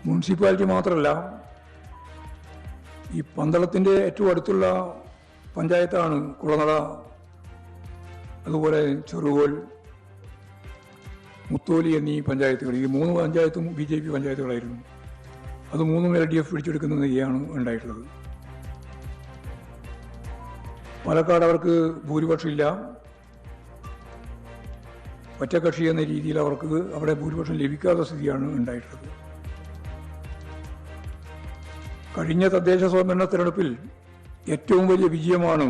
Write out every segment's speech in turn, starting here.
Municipality മാത്രമല്ല, ഈ പന്തളത്തിൻ്റെ ഏറ്റവും അടുത്തുള്ള പഞ്ചായത്താണ് കുളനട, അതുപോലെ ചെറുകോൽ, മുത്തോലി എന്നീ പഞ്ചായത്തുകൾ. ഈ 3 പഞ്ചായത്തും BJP പഞ്ചായത്തുകളായിരുന്നു. അത് 3 LDF പിടിച്ചെടുക്കുന്ന നിലയാണ് ഉണ്ടായിട്ടുള്ളത്. പാലക്കാട് അവർക്ക് ഭൂരിപക്ഷമില്ല. ഒറ്റക്കക്ഷി എന്ന രീതിയിൽ അവർക്ക് അവിടെ ഭൂരിപക്ഷം ലഭിക്കാത്ത സ്ഥിതിയാണ് ഉണ്ടായിട്ടുള്ളത്. കഴിഞ്ഞ തദ്ദേശ സ്വയംഭരണ തെരഞ്ഞെടുപ്പിൽ ഏറ്റവും വലിയ വിജയമാണ്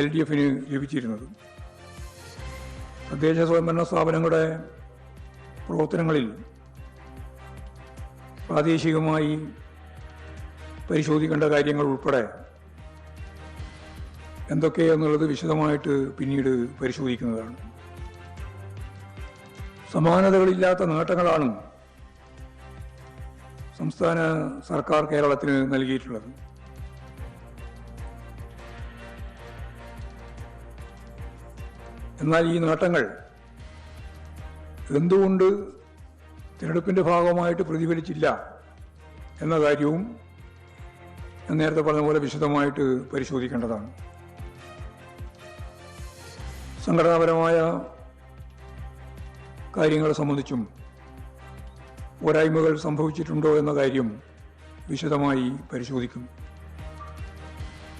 LDFന് ലഭിച്ചിരുന്നത്. തദ്ദേശ സ്വയംഭരണ സ്ഥാപനങ്ങളുടെ പ്രവർത്തനങ്ങളിൽ പ്രാദേശികമായി പരിശോധിക്കേണ്ട കാര്യങ്ങൾ ഉൾപ്പെടെ എന്തൊക്കെയെന്നുള്ളത് വിശദമായിട്ട് പിന്നീട് പരിശോധിക്കുന്നതാണ്. സമാനതകളില്ലാത്ത നേട്ടങ്ങളാണ് സംസ്ഥാന സർക്കാർ കേരളത്തിന് നൽകിയിട്ടുള്ളത്. എന്നാൽ ഈ നേട്ടങ്ങൾ എന്തുകൊണ്ട് തിരഞ്ഞെടുപ്പിൻ്റെ ഭാഗമായിട്ട് പ്രതിഫലിച്ചില്ല എന്ന കാര്യവും ഞാൻ നേരത്തെ പറഞ്ഞ പോലെ വിശദമായിട്ട് പരിശോധിക്കേണ്ടതാണ്. സംഘടനാപരമായ കാര്യങ്ങളെ സംബന്ധിച്ചും പോരായ്മകൾ സംഭവിച്ചിട്ടുണ്ടോ എന്ന കാര്യം വിശദമായി പരിശോധിക്കും.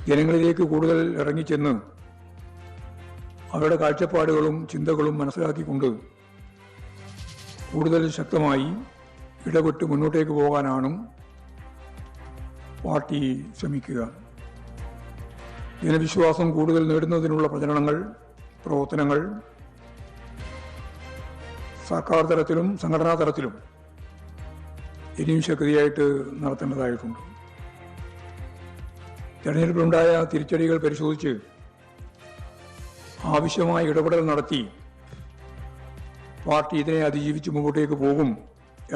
ജനങ്ങളിലേക്ക് കൂടുതൽ ഇറങ്ങിച്ചെന്ന് അവരുടെ കാഴ്ചപ്പാടുകളും ചിന്തകളും മനസ്സിലാക്കിക്കൊണ്ട് കൂടുതൽ ശക്തമായി ഇടപെട്ട് മുന്നോട്ടേക്ക് പോകാനാണ് പാർട്ടി ശ്രമിക്കുക. ജനവിശ്വാസം കൂടുതൽ നേടുന്നതിനുള്ള പ്രചരണങ്ങൾ, പ്രവർത്തനങ്ങൾ സർക്കാർ തലത്തിലും സംഘടനാ തലത്തിലും ഇനിയും ശക്തിയായിട്ട് നടത്തേണ്ടതായിട്ടുണ്ട്. തെരഞ്ഞെടുപ്പിലുണ്ടായ തിരിച്ചടികൾ പരിശോധിച്ച് ആവശ്യമായ ഇടപെടൽ നടത്തി പാർട്ടി ഇതിനെ അതിജീവിച്ച് മുമ്പോട്ടേക്ക് പോകും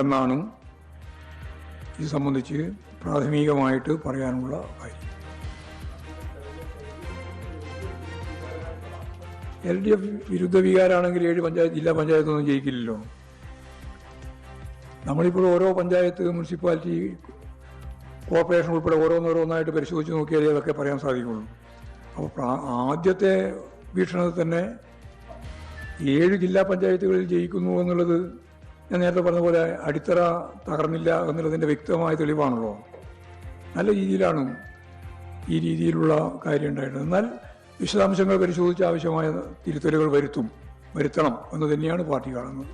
എന്നാണ് ഇത് സംബന്ധിച്ച് പ്രാഥമികമായിട്ട് പറയാനുള്ള കാര്യം. LDF വിരുദ്ധ വികാരമാണെങ്കിൽ 7 ജില്ലാ പഞ്ചായത്തൊന്നും ജയിക്കില്ലല്ലോ. നമ്മളിപ്പോൾ ഓരോ പഞ്ചായത്ത്, മുനിസിപ്പാലിറ്റി, കോർപ്പറേഷൻ ഉൾപ്പെടെ ഓരോന്നോരോന്നായിട്ട് പരിശോധിച്ച് നോക്കിയാലേ അതൊക്കെ പറയാൻ സാധിക്കുള്ളൂ. അപ്പോൾ ആദ്യത്തെ വീക്ഷണത്തിൽ തന്നെ 7 ജില്ലാ പഞ്ചായത്തുകളിൽ ജയിക്കുന്നു എന്നുള്ളത് ഞാൻ നേരത്തെ പറഞ്ഞ പോലെ അടിത്തറ തകർന്നില്ല എന്നുള്ളതിൻ്റെ വ്യക്തമായ തെളിവാണല്ലോ. നല്ല രീതിയിലാണ് ഈ രീതിയിലുള്ള കാര്യം ഉണ്ടായിട്ടുള്ളത്. എന്നാൽ വിശദാംശങ്ങൾ പരിശോധിച്ച് ആവശ്യമായ തിരുത്തലുകൾ വരുത്തണം എന്ന് തന്നെയാണ് പാർട്ടി കാണുന്നത്.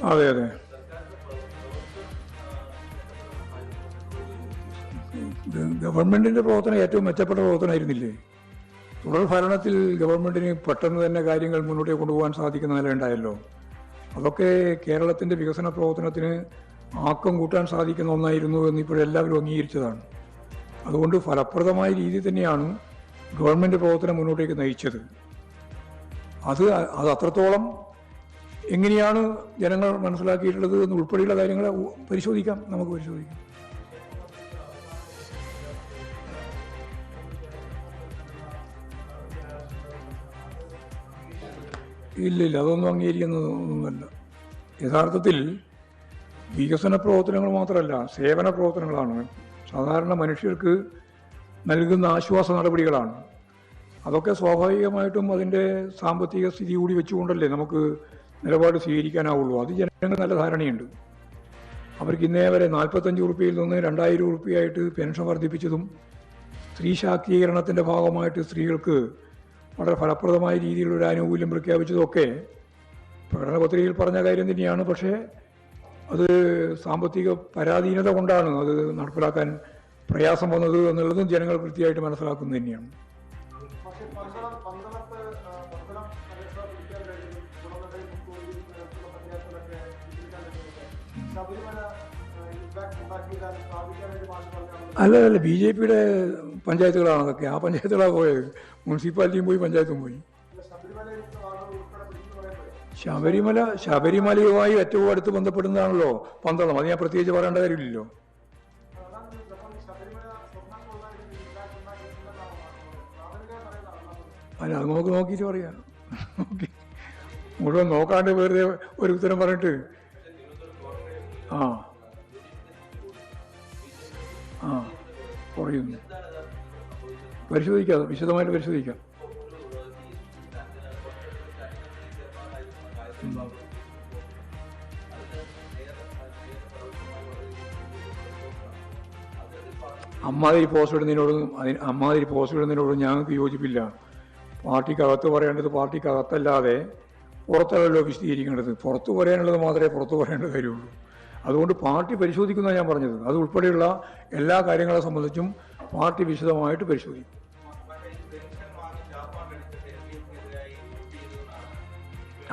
അതെ അതെ ഗവൺമെന്റിന്റെ പ്രവർത്തനം ഏറ്റവും മെച്ചപ്പെട്ട പ്രവർത്തനമായിരുന്നില്ലേ? തുടർ ഭരണത്തിൽ ഗവൺമെന്റിന് പെട്ടെന്ന് തന്നെ കാര്യങ്ങൾ മുന്നോട്ട് കൊണ്ടുപോകാൻ സാധിക്കുന്ന നില ഉണ്ടായല്ലോ. അതൊക്കെ കേരളത്തിന്റെ വികസന പ്രവർത്തനത്തിന് ആക്കം കൂട്ടാൻ സാധിക്കുന്ന ഒന്നായിരുന്നു എന്നിപ്പോഴെല്ലാവരും അംഗീകരിച്ചതാണ്. അതുകൊണ്ട് ഫലപ്രദമായ രീതിയിൽ തന്നെയാണ് ഗവൺമെന്റ് പ്രവർത്തനം മുന്നോട്ടേക്ക് നയിച്ചത്. അത് അത്രത്തോളം എങ്ങനെയാണ് ജനങ്ങൾ മനസ്സിലാക്കിയിട്ടുള്ളത് എന്ന് ഉൾപ്പെടെയുള്ള കാര്യങ്ങൾ നമുക്ക് പരിശോധിക്കാം. ഇല്ല, അതൊന്നും അംഗീകരിക്കുന്നതൊന്നുമല്ല. യഥാർത്ഥത്തിൽ വികസന പ്രവർത്തനങ്ങൾ മാത്രമല്ല, സേവന പ്രവർത്തനങ്ങളാണ്. സാധാരണ മനുഷ്യർക്ക് നൽകുന്ന ആശ്വാസ നടപടികളാണ്. അതൊക്കെ സ്വാഭാവികമായിട്ടും അതിൻ്റെ സാമ്പത്തിക സ്ഥിതി കൂടി വെച്ചുകൊണ്ടല്ലേ നമുക്ക് നിലപാട് സ്വീകരിക്കാനാവുള്ളൂ. അത് ജനങ്ങൾക്ക് നല്ല ധാരണയുണ്ട്. അവർക്ക് ഇന്നേ വരെ 45 ഉറുപ്പികയിൽ നിന്ന് 2000 ഉറുപ്പികയായിട്ട് പെൻഷൻ വർദ്ധിപ്പിച്ചതും സ്ത്രീ ശാക്തീകരണത്തിൻ്റെ ഭാഗമായിട്ട് സ്ത്രീകൾക്ക് വളരെ ഫലപ്രദമായ രീതിയിലൊരു ആനുകൂല്യം പ്രഖ്യാപിച്ചതൊക്കെ പ്രകടന പത്രികയിൽ പറഞ്ഞ കാര്യം തന്നെയാണ്. പക്ഷേ അത് സാമ്പത്തിക പരാധീനത കൊണ്ടാണ് അത് നടപ്പിലാക്കാൻ പ്രയാസം വന്നത് എന്നുള്ളതും ജനങ്ങൾ കൃത്യമായിട്ട് മനസ്സിലാക്കുന്നത് തന്നെയാണ്. അല്ല, BJPയുടെ പഞ്ചായത്തുകളാണ് അതൊക്കെ. ആ പഞ്ചായത്തുകളാണ് പോയത്. മുനിസിപ്പാലിറ്റിയും പോയി, പഞ്ചായത്തും പോയി. ശബരിമലയുമായി ഏറ്റവും അടുത്ത് ബന്ധപ്പെടുന്നതാണല്ലോ പന്തളം. അത് ഞാൻ പ്രത്യേകിച്ച് പറയേണ്ട കാര്യമില്ലല്ലോ. അല്ല, അത് നമുക്ക് നോക്കിയിട്ട് പറയാം. മുഴുവൻ നോക്കാണ്ട് വെറുതെ ഒരു ഉത്തരം പറഞ്ഞിട്ട് ആ ആ കുറയുന്നു. പരിശോധിക്കാം, വിശദമായിട്ട് പരിശോധിക്കാം. അമ്മാതിരി പോസ്റ്റ് ഇടുന്നതിനോടും ഞങ്ങൾക്ക് യോജിപ്പില്ല. പാർട്ടിക്കകത്ത് പറയേണ്ടത് പാർട്ടിക്കകത്തല്ലാതെ പുറത്തല്ലോ വിശദീകരിക്കേണ്ടത്. പുറത്ത് പറയാനുള്ളത് മാത്രമേ പുറത്ത് പറയേണ്ട കാര്യമുള്ളൂ. അതുകൊണ്ട് പാർട്ടി പരിശോധിക്കുന്നതാണ് ഞാൻ പറഞ്ഞത്. അത് ഉൾപ്പെടെയുള്ള എല്ലാ കാര്യങ്ങളെ സംബന്ധിച്ചും പാർട്ടി വിശദമായിട്ട് പരിശോധിക്കും.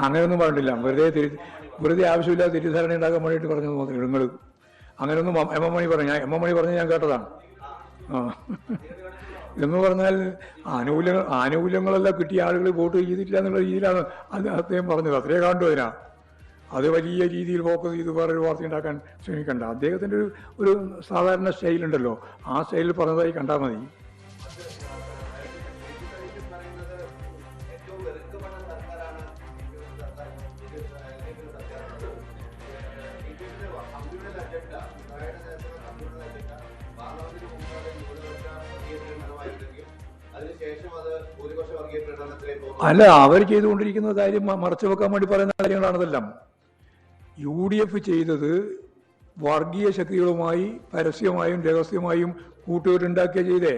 അങ്ങനെയൊന്നും പറഞ്ഞിട്ടില്ല. വെറുതെ ആവശ്യമില്ലാതെ തെറ്റിദ്ധാരണ ഉണ്ടാക്കാൻ വേണ്ടിയിട്ട് പറഞ്ഞത് മാത്രമേ നിങ്ങൾ. അങ്ങനെയൊന്നും എം എം മണി പറഞ്ഞ് ഞാൻ കേട്ടതാണ്. ആ എന്ന് പറഞ്ഞാൽ ആനുകൂല്യങ്ങളെല്ലാം കിട്ടിയ ആളുകൾ വോട്ട് ചെയ്തിട്ടില്ല എന്നുള്ള രീതിയിലാണ് അദ്ദേഹം പറഞ്ഞത്. അത്രേ കണ്ടു അതിനാ. അത് വലിയ രീതിയിൽ ഫോക്കസ് ചെയ്ത് വേറൊരു വാർത്ത ഉണ്ടാക്കാൻ ശ്രമിക്കണ്ട. അദ്ദേഹത്തിൻ്റെ ഒരു സാധാരണ സ്റ്റൈലുണ്ടല്ലോ, ആ സ്റ്റൈലിൽ പറഞ്ഞതായി കണ്ടാൽ മതി. അല്ല, അവർ ചെയ്തുകൊണ്ടിരിക്കുന്ന കാര്യം മറച്ചു വെക്കാൻ വേണ്ടി പറയുന്ന കാര്യങ്ങളാണതെല്ലാം. UDF ചെയ്തത് വർഗീയ ശക്തികളുമായി പരസ്യമായും രഹസ്യമായും കൂട്ടുകെട്ടുണ്ടാക്കിയ ചെയ്തേ.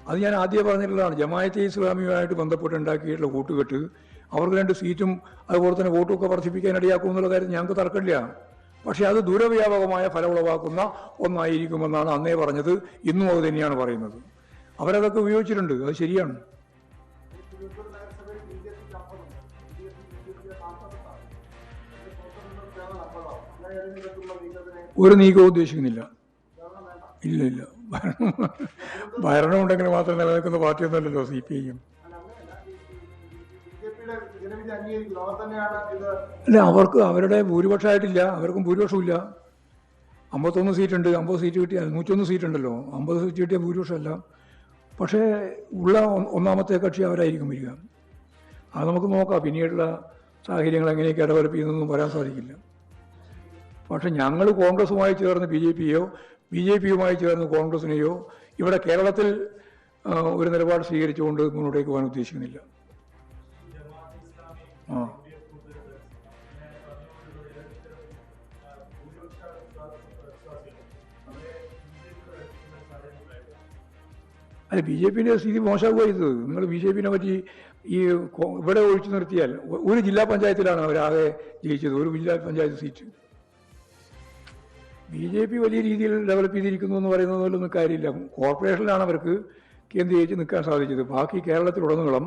അത് ഞാൻ ആദ്യം പറഞ്ഞിട്ടുള്ളതാണ്. ജമാഅത്തെ ഇസ്ലാമിയുമായിട്ട് ബന്ധപ്പെട്ടുണ്ടാക്കിയിട്ടുള്ള കൂട്ടുകെട്ട് അവർക്ക് 2 സീറ്റും അതുപോലെ തന്നെ വോട്ടുമൊക്കെ വർദ്ധിപ്പിക്കാൻ ഇടയാക്കും എന്നുള്ള കാര്യം ഞങ്ങൾക്ക് തർക്കമില്ല. പക്ഷെ അത് ദൂരവ്യാപകമായ ഫലമുളവാക്കുന്ന ഒന്നായിരിക്കുമെന്നാണ് അന്നേ പറഞ്ഞത്. ഇന്നും അത് തന്നെയാണ് പറയുന്നത്. അവരതൊക്കെ ഉപയോഗിച്ചിട്ടുണ്ട്, അത് ശരിയാണ്. ഒരു നീക്കവും ഉദ്ദേശിക്കുന്നില്ല. ഇല്ല. ഭരണം ഉണ്ടെങ്കിൽ മാത്രം നിലനിൽക്കുന്ന പാർട്ടിയൊന്നുമല്ലല്ലോ CPIM. അല്ല, അവർക്ക് അവരുടെ ഭൂരിപക്ഷമായിട്ടില്ല. അവർക്കും ഭൂരിപക്ഷമില്ല. 51 സീറ്റുണ്ട്. 50 സീറ്റ് കിട്ടിയാൽ 101 സീറ്റുണ്ടല്ലോ. 50 സീറ്റ് കിട്ടിയ ഭൂരിപക്ഷമല്ല. പക്ഷേ ഉള്ള ഒന്നാമത്തെ കക്ഷി അവരായിരിക്കും വരിക. അത് നമുക്ക് നോക്കാം. പിന്നീടുള്ള സാഹചര്യങ്ങൾ എങ്ങനെയൊക്കെ ഡെവലപ്പ് ചെയ്യുന്നതെന്നും പറയാൻ സാധിക്കില്ല. പക്ഷെ ഞങ്ങൾ കോൺഗ്രസുമായി ചേർന്ന് BJPയോ BJPയുമായി ചേർന്ന് കോൺഗ്രസിനെയോ ഇവിടെ കേരളത്തിൽ ഒരു നിലപാട് സ്വീകരിച്ചുകൊണ്ട് മുന്നോട്ടേക്ക് പോകാൻ ഉദ്ദേശിക്കുന്നില്ല. അല്ല, BJPയുടെ സ്ഥിതി മോശമാകുക ചെയ്തത്. നിങ്ങൾ BJPനെ പറ്റി ഇവിടെ ഒഴിച്ചു നിർത്തിയാൽ ഒരു ജില്ലാ പഞ്ചായത്തിലാണ് അവരാകെ ജയിച്ചത്, ഒരു ജില്ലാ പഞ്ചായത്ത് സീറ്റ്. BJP വലിയ രീതിയിൽ ഡെവലപ്പ് ചെയ്തിരിക്കുന്നു എന്ന് പറയുന്നതിലൊന്നും കാര്യമില്ല. കോർപ്പറേഷനിലാണ് അവർക്ക് കേന്ദ്രീകരിച്ച് നിൽക്കാൻ സാധിച്ചത്. ബാക്കി കേരളത്തിലുടനീളം